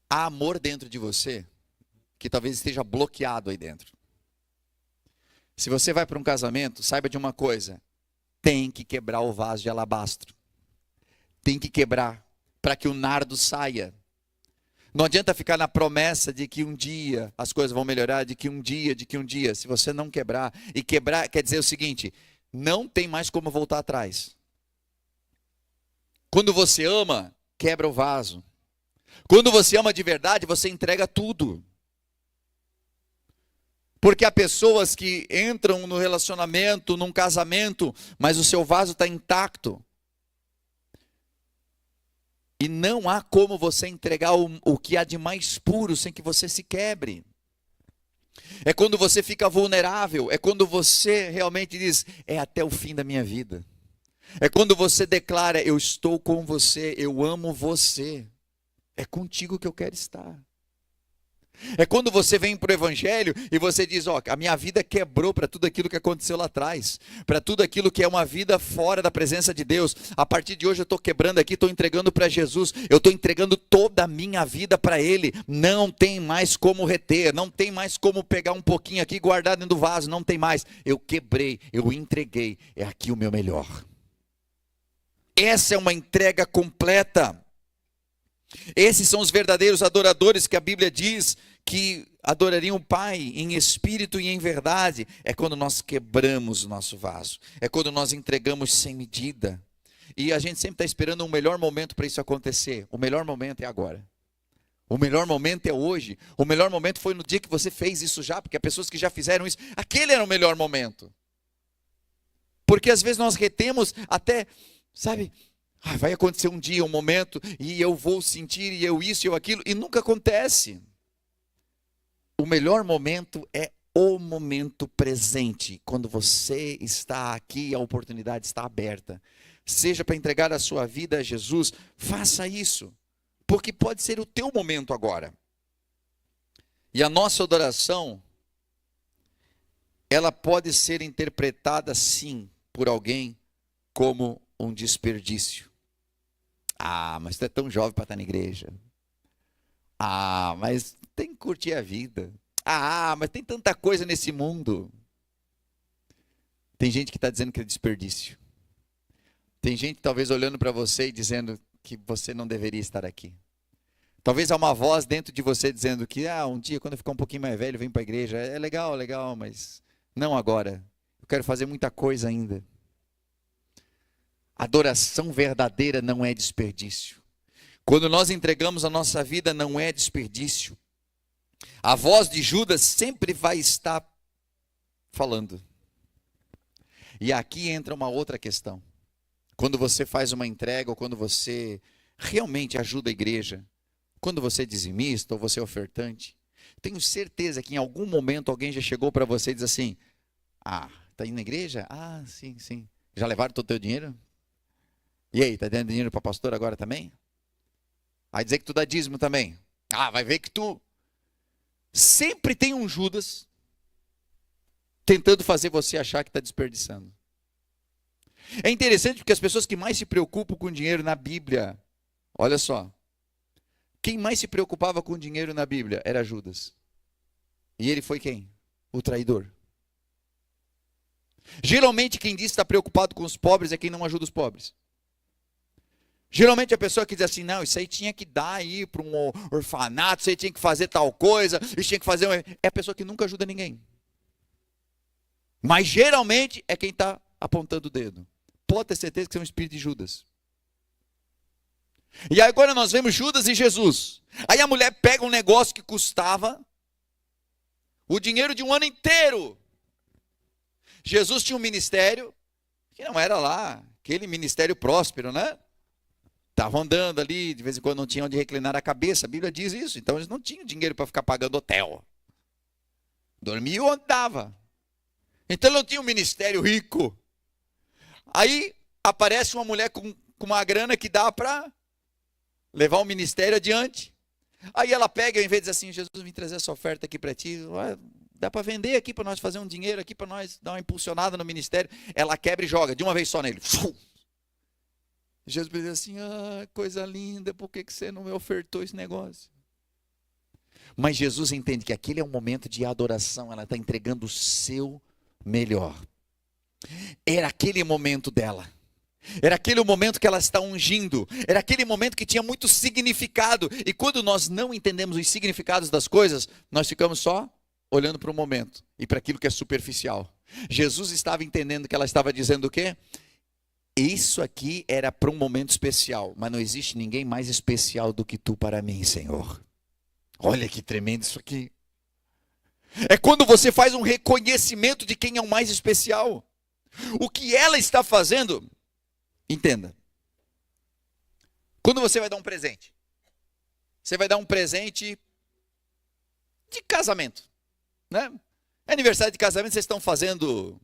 Há amor dentro de você que talvez esteja bloqueado aí dentro. Se você vai para um casamento, saiba de uma coisa. Tem que quebrar o vaso de alabastro. Tem que quebrar para que o nardo saia. Não adianta ficar na promessa de que um dia as coisas vão melhorar, de que um dia. Se você não quebrar, e quebrar quer dizer o seguinte, não tem mais como voltar atrás. Quando você ama, quebra o vaso. Quando você ama de verdade, você entrega tudo. Porque há pessoas que entram no relacionamento, num casamento, mas o seu vaso está intacto. E não há como você entregar o que há de mais puro sem que você se quebre. É quando você fica vulnerável, é quando você realmente diz, é até o fim da minha vida. É quando você declara, eu estou com você, eu amo você. É contigo que eu quero estar. É quando você vem para o Evangelho e você diz, ó, a minha vida quebrou para tudo aquilo que aconteceu lá atrás, para tudo aquilo que é uma vida fora da presença de Deus. A partir de hoje eu estou quebrando aqui, estou entregando para Jesus, eu estou entregando toda a minha vida para Ele. Não tem mais como reter, não tem mais como pegar um pouquinho aqui e guardar dentro do vaso, não tem mais. Eu quebrei, eu entreguei, é aqui o meu melhor. Essa é uma entrega completa. Esses são os verdadeiros adoradores que a Bíblia diz que adorariam o Pai em espírito e em verdade. É quando nós quebramos o nosso vaso. É quando nós entregamos sem medida. E a gente sempre está esperando um melhor momento para isso acontecer. O melhor momento é agora. O melhor momento é hoje. O melhor momento foi no dia que você fez isso já, porque há pessoas que já fizeram isso. Aquele era o melhor momento. Porque às vezes nós retemos até, sabe... vai acontecer um dia, um momento, e eu vou sentir, e eu isso, e eu aquilo, e nunca acontece. O melhor momento é o momento presente, quando você está aqui, a oportunidade está aberta. Seja para entregar a sua vida a Jesus, faça isso, porque pode ser o teu momento agora. E a nossa adoração, ela pode ser interpretada sim, por alguém, como um desperdício. Ah, mas tu é tão jovem para estar na igreja. Ah, mas tem que curtir a vida. Ah, mas tem tanta coisa nesse mundo. Tem gente que está dizendo que é desperdício. Tem gente talvez olhando para você e dizendo que você não deveria estar aqui. Talvez há uma voz dentro de você dizendo que um dia, quando eu ficar um pouquinho mais velho, vem para a igreja. É legal, legal, mas não agora. Eu quero fazer muita coisa ainda. Adoração verdadeira não é desperdício. Quando nós entregamos a nossa vida, não é desperdício. A voz de Judas sempre vai estar falando. E aqui entra uma outra questão. Quando você faz uma entrega, ou quando você realmente ajuda a igreja, quando você é dizimista ou você é ofertante, tenho certeza que em algum momento alguém já chegou para você e diz assim: tá indo na igreja? Sim, sim. Já levaram todo o teu dinheiro? E aí, tá dando dinheiro para pastor agora também? Vai dizer que tu dá dízimo também. Vai ver que tu... Sempre tem um Judas tentando fazer você achar que está desperdiçando. É interessante porque as pessoas que mais se preocupam com dinheiro na Bíblia, olha só, quem mais se preocupava com dinheiro na Bíblia era Judas. E ele foi quem? O traidor. Geralmente quem diz que está preocupado com os pobres é quem não ajuda os pobres. Geralmente a pessoa que diz assim: não, isso aí tinha que dar aí para um orfanato, isso aí tinha que fazer tal coisa, isso tinha que fazer... É a pessoa que nunca ajuda ninguém. Mas geralmente é quem está apontando o dedo. Pode ter certeza que é um espírito de Judas. E aí agora nós vemos Judas e Jesus. Aí a mulher pega um negócio que custava o dinheiro de um ano inteiro. Jesus tinha um ministério que não era lá aquele ministério próspero, né? Estavam andando ali, de vez em quando não tinham onde reclinar a cabeça. A Bíblia diz isso. Então eles não tinham dinheiro para ficar pagando hotel. Dormiam onde dava. Então não tinha um ministério rico. Aí aparece uma mulher com uma grana que dá para levar o ministério adiante. Aí ela pega, ao invés de dizer assim: Jesus, vim trazer essa oferta aqui para ti. Dá para vender aqui para nós fazer um dinheiro aqui para nós dar uma impulsionada no ministério. Ela quebra e joga de uma vez só nele. Jesus diz assim: coisa linda, por que você não me ofertou esse negócio? Mas Jesus entende que aquele é um momento de adoração, ela está entregando o seu melhor. Era aquele momento dela. Era aquele momento que ela está ungindo. Era aquele momento que tinha muito significado. E quando nós não entendemos os significados das coisas, nós ficamos só olhando para o momento e para aquilo que é superficial. Jesus estava entendendo que ela estava dizendo o quê? Isso aqui era para um momento especial, mas não existe ninguém mais especial do que tu para mim, Senhor. Olha que tremendo isso aqui. É quando você faz um reconhecimento de quem é o mais especial. O que ela está fazendo, entenda. Quando você vai dar um presente, você vai dar um presente de casamento, né? É aniversário de casamento, vocês estão fazendo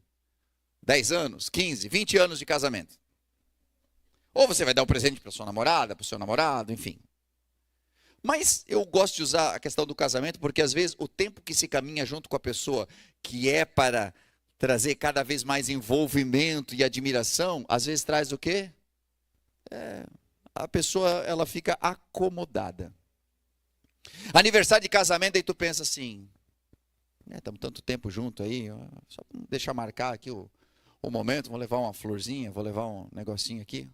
10 anos, 15, 20 anos de casamento. Ou você vai dar um presente para sua namorada, para o seu namorado, enfim. Mas eu gosto de usar a questão do casamento porque às vezes o tempo que se caminha junto com a pessoa, que é para trazer cada vez mais envolvimento e admiração, às vezes traz o quê? A pessoa ela fica acomodada. Aniversário de casamento, aí tu pensa assim: estamos tanto tempo junto aí, só deixar marcar aqui o momento, vou levar uma florzinha, vou levar um negocinho aqui,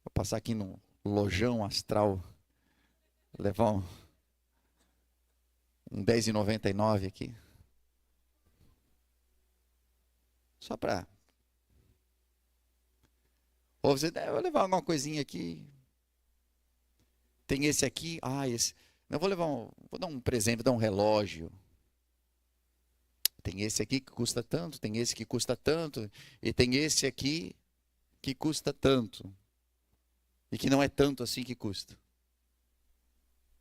vou passar aqui no lojão astral, levar um R$10,99 aqui, só para... Ou você vou levar alguma coisinha aqui, tem esse aqui, esse, não, vou dar um presente, vou dar um relógio. Tem esse aqui que custa tanto, tem esse que custa tanto, e tem esse aqui que custa tanto, e que não é tanto assim que custa.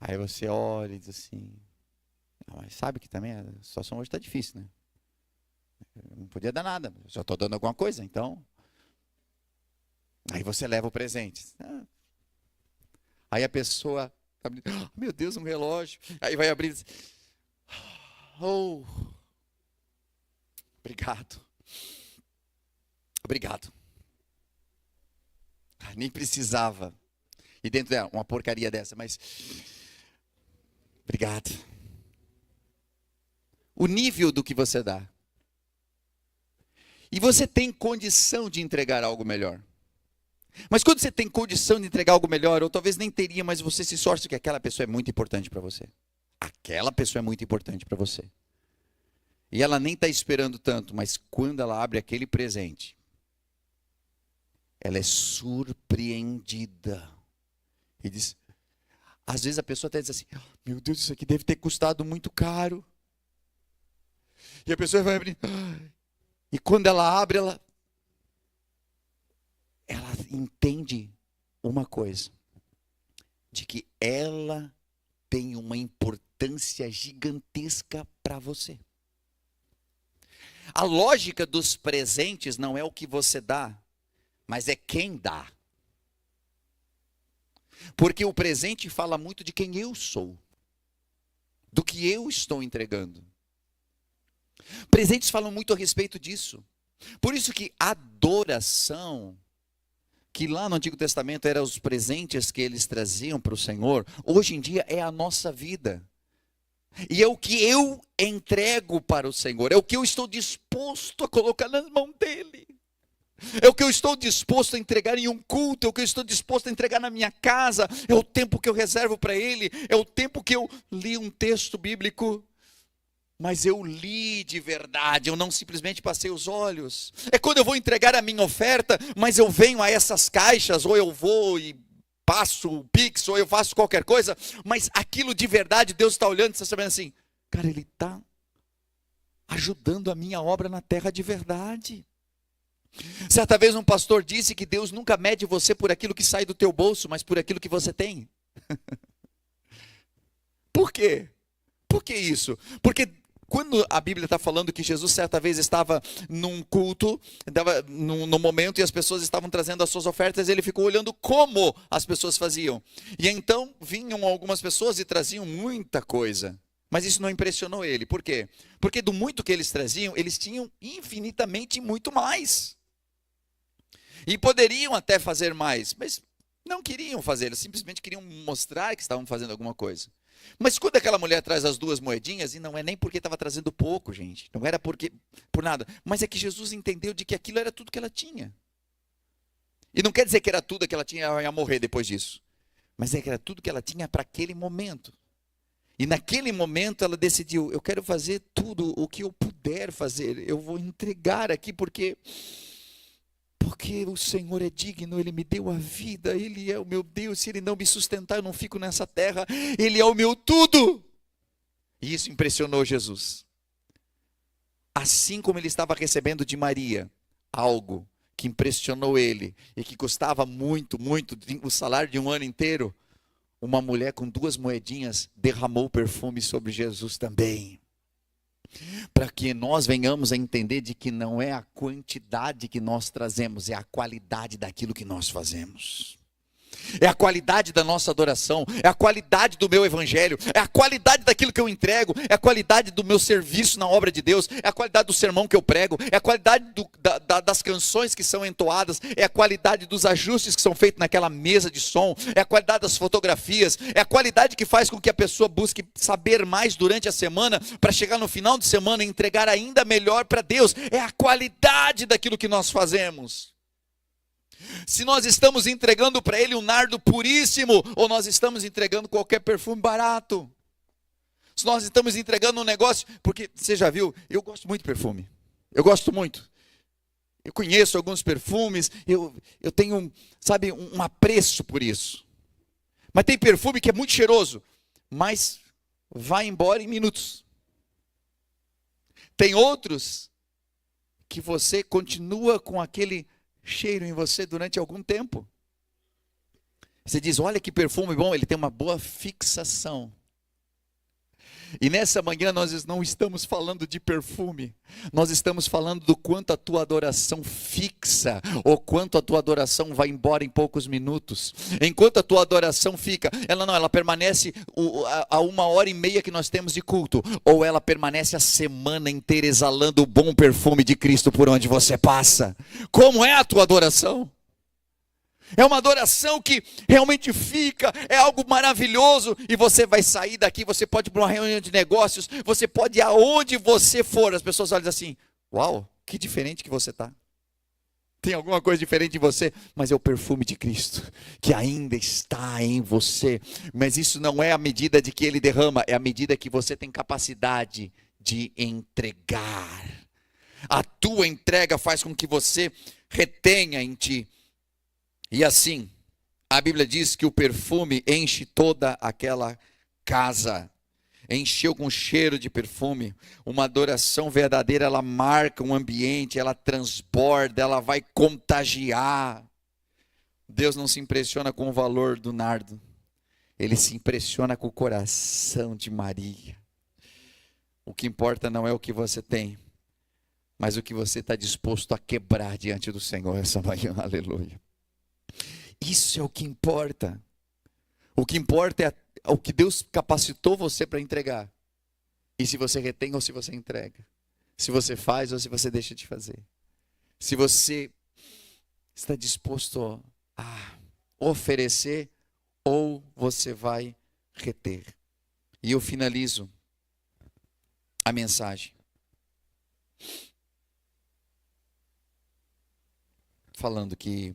Aí você olha e diz assim: mas sabe que também a situação hoje está difícil, né? Eu não podia dar nada, só estou dando alguma coisa, então. Aí você leva o presente. Aí a pessoa, meu Deus, um relógio. Aí vai abrir e diz: obrigado. Obrigado. Nem precisava. E dentro dela, uma porcaria dessa, mas obrigado. O nível do que você dá. E você tem condição de entregar algo melhor. Mas quando você tem condição de entregar algo melhor, ou talvez nem teria, mas você se esforça que aquela pessoa é muito importante para você. Aquela pessoa é muito importante para você. E ela nem está esperando tanto, mas quando ela abre aquele presente, ela é surpreendida. E diz, às vezes a pessoa até diz assim, meu Deus, isso aqui deve ter custado muito caro. E a pessoa vai abrir, e quando ela abre, ela entende uma coisa, de que ela tem uma importância gigantesca para você. A lógica dos presentes não é o que você dá, mas é quem dá. Porque o presente fala muito de quem eu sou, do que eu estou entregando. Presentes falam muito a respeito disso. Por isso que adoração, que lá no Antigo Testamento eram os presentes que eles traziam para o Senhor, hoje em dia é a nossa vida. E é o que eu entrego para o Senhor, é o que eu estou disposto a colocar nas mãos dEle. É o que eu estou disposto a entregar em um culto, é o que eu estou disposto a entregar na minha casa, é o tempo que eu reservo para Ele, é o tempo que eu li um texto bíblico, mas eu li de verdade, eu não simplesmente passei os olhos. É quando eu vou entregar a minha oferta, mas eu venho a essas caixas, ou eu vou e passo o Pix, ou eu faço qualquer coisa, mas aquilo de verdade, Deus está olhando e está sabendo assim, cara, Ele está ajudando a minha obra na terra de verdade. Certa vez um pastor disse que Deus nunca mede você por aquilo que sai do teu bolso, mas por aquilo que você tem. Por quê? Por que isso? Porque quando a Bíblia está falando que Jesus certa vez estava num culto, estava no momento e as pessoas estavam trazendo as suas ofertas, ele ficou olhando como as pessoas faziam. E então vinham algumas pessoas e traziam muita coisa. Mas isso não impressionou ele. Por quê? Porque do muito que eles traziam, eles tinham infinitamente muito mais. E poderiam até fazer mais, mas não queriam fazer, eles simplesmente queriam mostrar que estavam fazendo alguma coisa. Mas quando aquela mulher traz as 2 moedinhas, e não é nem porque estava trazendo pouco, gente, não era por nada, mas é que Jesus entendeu de que aquilo era tudo que ela tinha. E não quer dizer que era tudo que ela tinha, ela ia morrer depois disso, mas é que era tudo que ela tinha para aquele momento. E naquele momento ela decidiu, eu quero fazer tudo o que eu puder fazer, eu vou entregar aqui porque o Senhor é digno, Ele me deu a vida, Ele é o meu Deus, se Ele não me sustentar eu não fico nessa terra, Ele é o meu tudo. E isso impressionou Jesus. Assim como ele estava recebendo de Maria algo que impressionou ele e que custava muito, muito, o salário de um ano inteiro, uma mulher com 2 moedinhas derramou perfume sobre Jesus também. Para que nós venhamos a entender de que não é a quantidade que nós trazemos, é a qualidade daquilo que nós fazemos. É a qualidade da nossa adoração, é a qualidade do meu evangelho, é a qualidade daquilo que eu entrego, é a qualidade do meu serviço na obra de Deus, é a qualidade do sermão que eu prego, é a qualidade das canções que são entoadas, é a qualidade dos ajustes que são feitos naquela mesa de som, é a qualidade das fotografias, é a qualidade que faz com que a pessoa busque saber mais durante a semana, para chegar no final de semana e entregar ainda melhor para Deus, é a qualidade daquilo que nós fazemos. Se nós estamos entregando para Ele um nardo puríssimo, ou nós estamos entregando qualquer perfume barato. Se nós estamos entregando um negócio, porque você já viu, eu gosto muito de perfume, eu gosto muito. Eu conheço alguns perfumes, eu tenho, sabe, um apreço por isso. Mas tem perfume que é muito cheiroso, mas vai embora em minutos. Tem outros que você continua com aquele cheiro em você durante algum tempo. Você diz, olha que perfume bom, ele tem uma boa fixação. E nessa manhã nós não estamos falando de perfume, nós estamos falando do quanto a tua adoração fixa, ou quanto a tua adoração vai embora em poucos minutos. Enquanto a tua adoração fica, ela permanece a 1h30 que nós temos de culto, ou ela permanece a semana inteira exalando o bom perfume de Cristo por onde você passa. Como é a tua adoração? É uma adoração que realmente fica, é algo maravilhoso, e você vai sair daqui, você pode ir para uma reunião de negócios, você pode ir aonde você for, as pessoas olham assim, uau, que diferente que você está. Tem alguma coisa diferente em você, mas é o perfume de Cristo, que ainda está em você. Mas isso não é a medida de que Ele derrama, é a medida que você tem capacidade de entregar. A tua entrega faz com que você retenha em ti. E assim, a Bíblia diz que o perfume enche toda aquela casa. Encheu com cheiro de perfume. Uma adoração verdadeira, ela marca um ambiente, ela transborda, ela vai contagiar. Deus não se impressiona com o valor do nardo. Ele se impressiona com o coração de Maria. O que importa não é o que você tem, mas o que você está disposto a quebrar diante do Senhor essa manhã. Aleluia. Isso é o que importa. O que importa é o que Deus capacitou você para entregar. E se você retém ou se você entrega. Se você faz ou se você deixa de fazer. Se você está disposto a oferecer ou você vai reter. E eu finalizo a mensagem falando que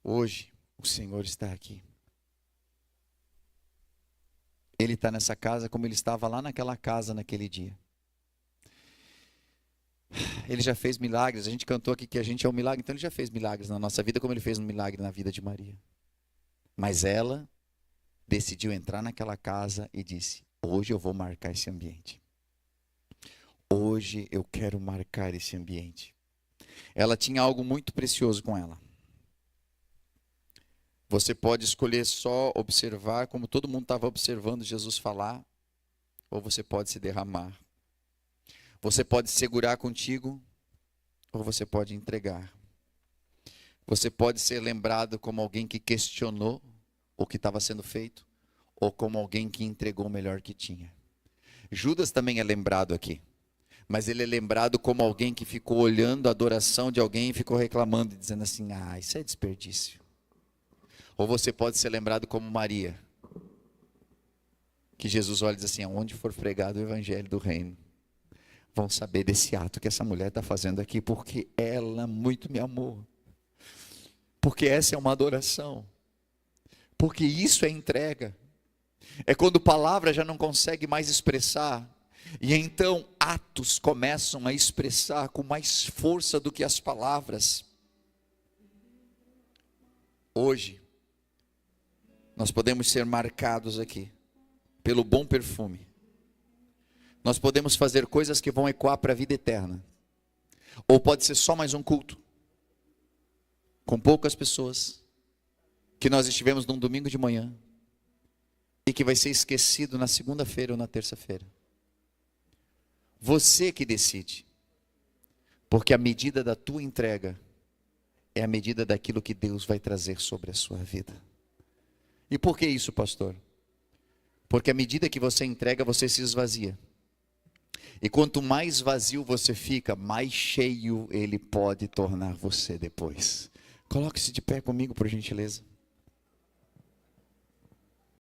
hoje o Senhor está aqui. Ele está nessa casa como ele estava lá naquela casa naquele dia. Ele já fez milagres, a gente cantou aqui que a gente é um milagre, então ele já fez milagres na nossa vida como ele fez um milagre na vida de Maria. Mas ela decidiu entrar naquela casa e disse, hoje eu vou marcar esse ambiente. Hoje eu quero marcar esse ambiente. Ela tinha algo muito precioso com ela. Você pode escolher só observar, como todo mundo estava observando Jesus falar, ou você pode se derramar. Você pode segurar contigo, ou você pode entregar. Você pode ser lembrado como alguém que questionou o que estava sendo feito, ou como alguém que entregou o melhor que tinha. Judas também é lembrado aqui, mas ele é lembrado como alguém que ficou olhando a adoração de alguém e ficou reclamando, dizendo assim, isso é desperdício. Ou você pode ser lembrado como Maria, que Jesus olha e diz assim, aonde for pregado o evangelho do reino, vão saber desse ato que essa mulher está fazendo aqui, porque ela muito me amou. Porque essa é uma adoração. Porque isso é entrega. É quando palavra já não consegue mais expressar, e então atos começam a expressar com mais força do que as palavras. Hoje, nós podemos ser marcados aqui pelo bom perfume. Nós podemos fazer coisas que vão ecoar para a vida eterna. Ou pode ser só mais um culto, com poucas pessoas, que nós estivemos num domingo de manhã, e que vai ser esquecido na segunda-feira ou na terça-feira. Você que decide, porque a medida da tua entrega é a medida daquilo que Deus vai trazer sobre a sua vida. E por que isso, pastor? Porque à medida que você entrega, você se esvazia. E quanto mais vazio você fica, mais cheio Ele pode tornar você depois. Coloque-se de pé comigo, por gentileza.